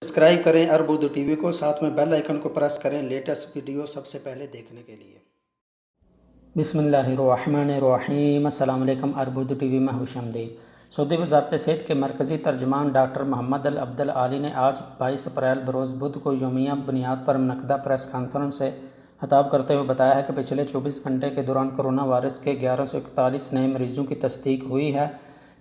Subscribe करें अरब Urdu TV को, साथ में बेल आइकन को प्रेस करें लेटेस्ट वीडियो सबसे पहले देखने के लिए। बिस्मिल्लाहिर्रहमानिर्रहीम। अस्सलाम वालेकुम। अरब उर्दू टीवी में खुशामदीद। सऊदी वज़ारत सेहत के मरकज़ी तर्जुमान डॉक्टर मोहम्मद अल अब्दल आली ने आज 22 अप्रैल बरोज़ बुध को यौमिया बुनियाद पर मुनक़दा प्रेस कॉन्फ्रेंस से खिताब करते हुए बताया है कि पिछले 24 घंटे के दौरान कोरोना वायरस के 1141 नए मरीज़ों की तस्दीक हुई है,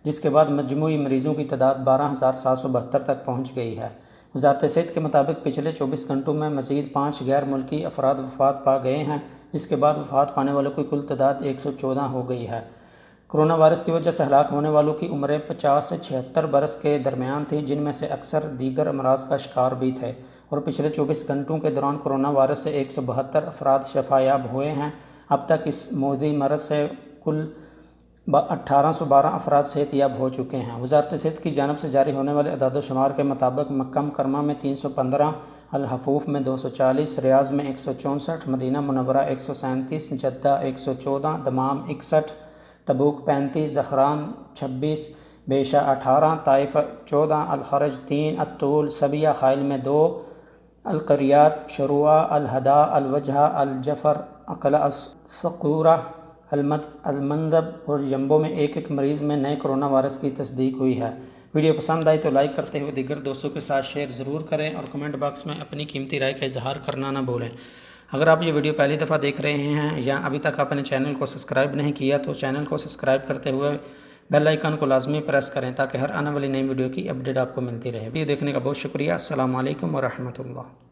जिसके बाद मजमूई मरीज़ों की तादाद 12,772 तक पहुँच गई है। वज़ारत सेहत के मुताबिक पिछले 24 घंटों में मज़ीद 5 गैर मुल्की अफराद वफ़ात पा गए हैं, जिसके बाद वफ़ात पाने वालों की कुल तादाद 114 हो गई है। कोरोना वायरस की वजह से हलाक होने वालों की उम्रें 50 से 76 बरस के दरमियान थी, जिनमें से अक्सर दीगर अमराज का शिकार भी थे। और पिछले 24 घंटों के दौरान कोरोना वायरस से 172 अफराद शफायाब हुए हैं। अब तक इस मोदी मरज़ से कुल 1812 अफराद सेहतयाब हो चुके हैं। वज़ारत सेहत की जानिब से जारी होने वाले अदाद-ओ-शुमार के मुताबिक मक्का मुकर्रमा में 315, अल हफूफ में 240, रियाज़ में 164, Madinah Munawwarah 137, Jeddah 114, Dammam 61, Tabuk 35, Dhahran 26, Bisha 18, Taif 14, Al Kharj 3, अत्तूल, सबिया खाइल में 2, अल-क़रियात, शरुआ, अल-हदा, अल-वजहा, अल-जफ़र, अक़ला, सक़ूरा, अल-मंज़ब और जम्बो में एक एक मरीज़ में नए कोरोना वायरस की तस्दीक हुई है। वीडियो पसंद आई तो लाइक करते हुए दीगर दोस्तों के साथ शेयर ज़रूर करें और कमेंट बॉक्स में अपनी कीमती राय का इजहार करना ना भूलें। अगर आप ये वीडियो पहली दफ़ा देख रहे हैं या अभी तक आपने चैनल को सब्सक्राइब नहीं किया तो चैनल को सब्सक्राइब करते हुए बेल आइकन को लाजमी प्रेस करें ताकि हर आने वाली नई वीडियो की अपडेट आपको मिलती रहे। वीडियो देखने का बहुत शुक्रिया। अस्सलामु अलैकुम व रहमतुल्लाह।